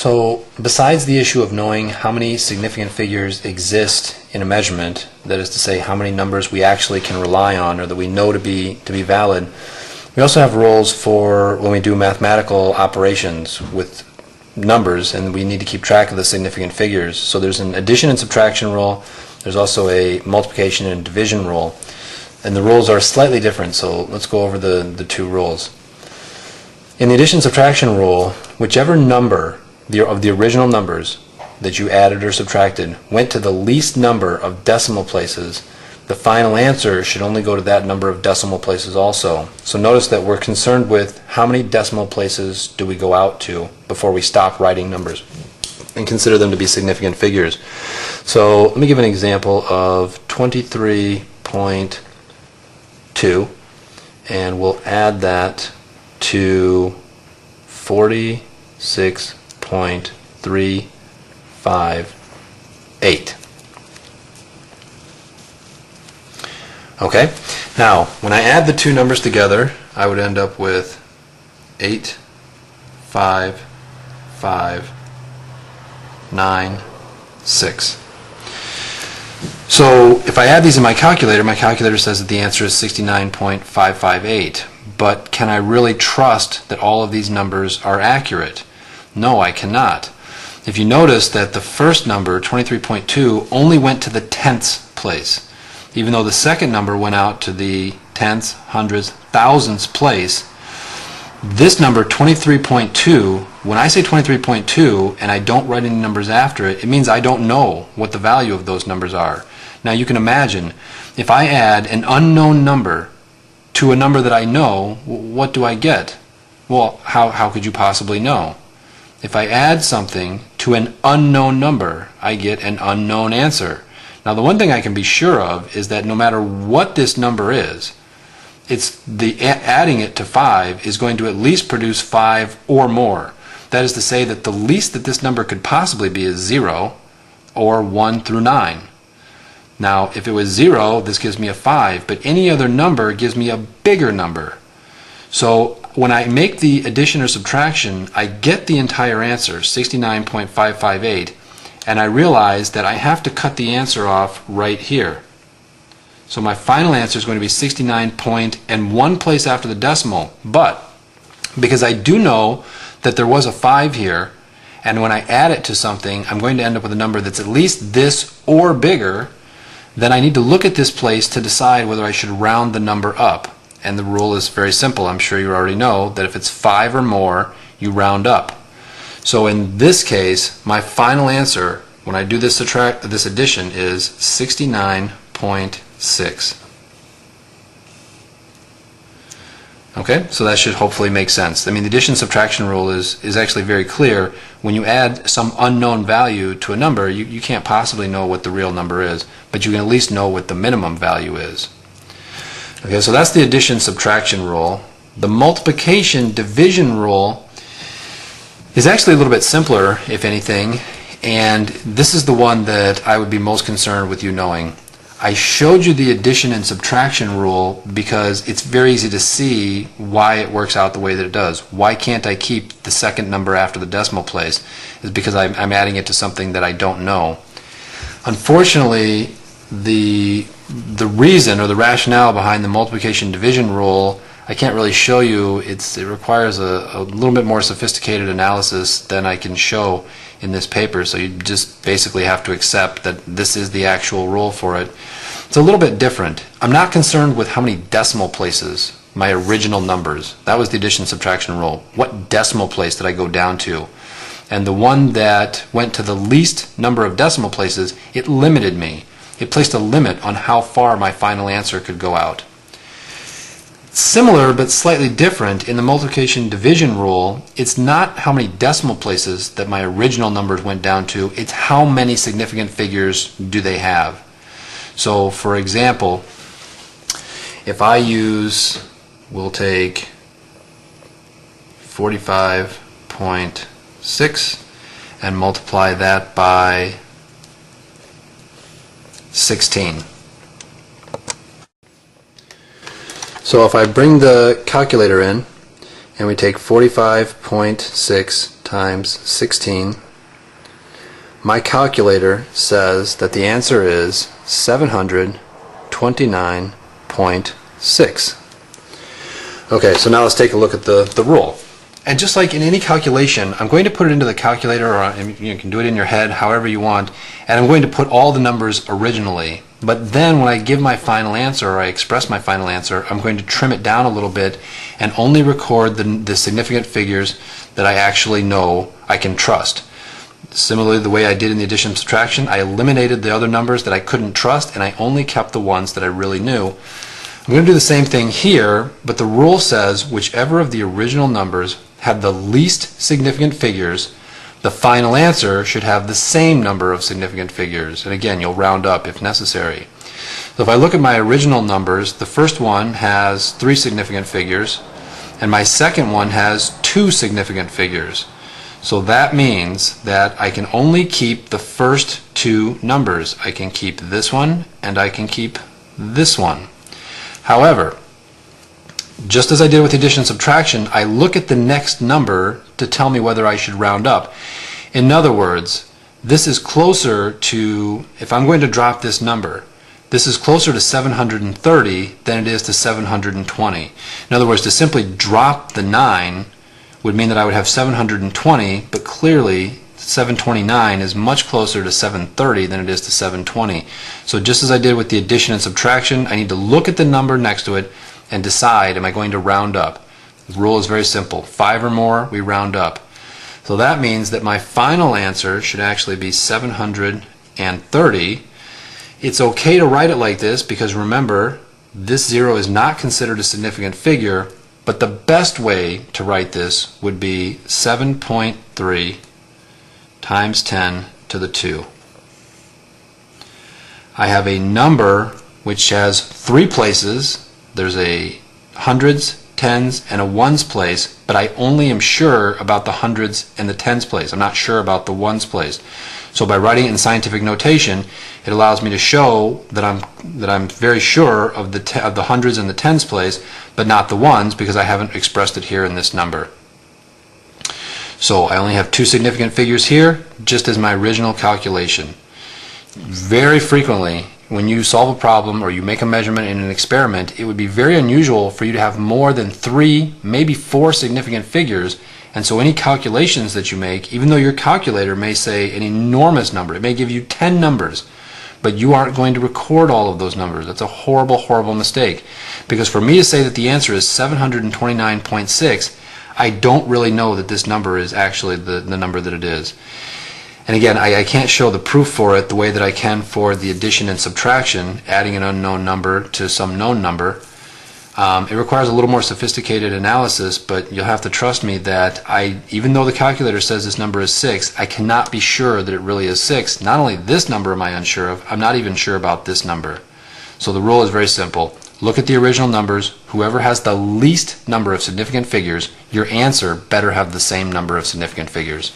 So besides the issue of knowing how many significant figures exist in a measurement, that is to say how many numbers we actually can rely on or that we know to be valid, we also have rules for when we do mathematical operations with numbers and we need to keep track of the significant figures. So there's an addition and subtraction rule, there's also a multiplication and division rule, and the rules are slightly different, so let's go over the two rules. In the addition subtraction rule, whichever number of the original numbers that you added or subtracted went to the least number of decimal places, the final answer should only go to that number of decimal places also. So notice that we're concerned with how many decimal places do we go out to before we stop writing numbers and consider them to be significant figures. So let me give an example of 23.2, and we'll add that to 46.358. Okay, now when I add the two numbers together, I would end up with 8, 5, 5, 9, 6. So if I add these in my calculator says that the answer is 69.558. But can I really trust that all of these numbers are accurate? No, I cannot. If you notice that the first number, 23.2, only went to the tenths place, even though the second number went out to the tenths, hundredths, thousandths place. This number, 23.2, when I say 23.2 and I don't write any numbers after it, it means I don't know what the value of those numbers are. Now you can imagine, if I add an unknown number to a number that I know, what do I get? Well, how could you possibly know? If I add something to an unknown number, I get an unknown answer. Now the one thing I can be sure of is that no matter what this number is, adding it to 5 is going to at least produce 5 or more. That is to say that the least that this number could possibly be is 0 or 1 through 9. Now if it was 0, this gives me a 5, but any other number gives me a bigger number. So when I make the addition or subtraction, I get the entire answer, 69.558, and I realize that I have to cut the answer off right here. So my final answer is going to be 69 point and one place after the decimal, but because I do know that there was a 5 here, and when I add it to something, I'm going to end up with a number that's at least this or bigger, then I need to look at this place to decide whether I should round the number up. And the rule is very simple. I'm sure you already know that if it's 5 or more, you round up. So in this case, my final answer, when I do this addition, is 69.6. Okay, so that should hopefully make sense. I mean, the addition subtraction rule is actually very clear. When you add some unknown value to a number, you can't possibly know what the real number is, but you can at least know what the minimum value is. Okay, so that's the addition subtraction rule. The multiplication division rule is actually a little bit simpler, if anything, and this is the one that I would be most concerned with you knowing. I showed you the addition and subtraction rule because it's very easy to see why it works out the way that it does. Why can't I keep the second number after the decimal place? Is because I'm adding it to something that I don't know. Unfortunately, the reason or the rationale behind the multiplication division rule, I can't really show you. It requires a little bit more sophisticated analysis than I can show in this paper, so you just basically have to accept that this is the actual rule for it. It's a little bit different. I'm not concerned with how many decimal places, my original numbers. That was the addition subtraction rule. What decimal place did I go down to? And the one that went to the least number of decimal places, it limited me. It placed a limit on how far my final answer could go out. Similar but slightly different in the multiplication division rule, it's not how many decimal places that my original numbers went down to, it's how many significant figures do they have. So for example, if I we'll take 45.6 and multiply that by 16. So if I bring the calculator in and we take 45.6 times 16. My calculator says that the answer is 729.6. Okay, so now let's take a look at the rule. And just like in any calculation, I'm going to put it into the calculator, or you can do it in your head however you want, and I'm going to put all the numbers originally. But then when I give my final answer, or I express my final answer, I'm going to trim it down a little bit and only record the significant figures that I actually know I can trust. Similarly, the way I did in the addition and subtraction, I eliminated the other numbers that I couldn't trust, and I only kept the ones that I really knew. I'm going to do the same thing here, but the rule says whichever of the original numbers had the least significant figures, the final answer should have the same number of significant figures. And again, you'll round up if necessary. So if I look at my original numbers, the first one has 3 significant figures, and my second one has 2 significant figures. So that means that I can only keep the first 2 numbers. I can keep this one, and I can keep this one. However, just as I did with addition and subtraction, I look at the next number to tell me whether I should round up. In other words, this is closer to, if I'm going to drop this number, this is closer to 730 than it is to 720. In other words, to simply drop the 9 would mean that I would have 720, but clearly 729 is much closer to 730 than it is to 720. So just as I did with the addition and subtraction, I need to look at the number next to it and decide, am I going to round up? The rule is very simple. 5 or more, we round up. So that means that my final answer should actually be 730. It's okay to write it like this because remember, this 0 is not considered a significant figure, but the best way to write this would be 7.3 times 10 to the 2. I have a number which has 3 places. There's a hundreds, tens, and a ones place, but I only am sure about the hundreds and the tens place. I'm not sure about the ones place. So by writing it in scientific notation, it allows me to show that I'm very sure of the hundreds and the tens place, but not the ones because I haven't expressed it here in this number. So I only have 2 significant figures here, just as my original calculation. Very frequently, when you solve a problem or you make a measurement in an experiment, it would be very unusual for you to have more than 3, maybe 4 significant figures. And so any calculations that you make, even though your calculator may say an enormous number, it may give you 10 numbers, but you aren't going to record all of those numbers. That's a horrible, horrible mistake. Because for me to say that the answer is 729.6, I don't really know that this number is actually the number that it is. And again, I can't show the proof for it the way that I can for the addition and subtraction, adding an unknown number to some known number. It requires a little more sophisticated analysis, but you'll have to trust me that even though the calculator says this number is 6, I cannot be sure that it really is 6. Not only this number am I unsure of, I'm not even sure about this number. So the rule is very simple. Look at the original numbers. Whoever has the least number of significant figures, your answer better have the same number of significant figures.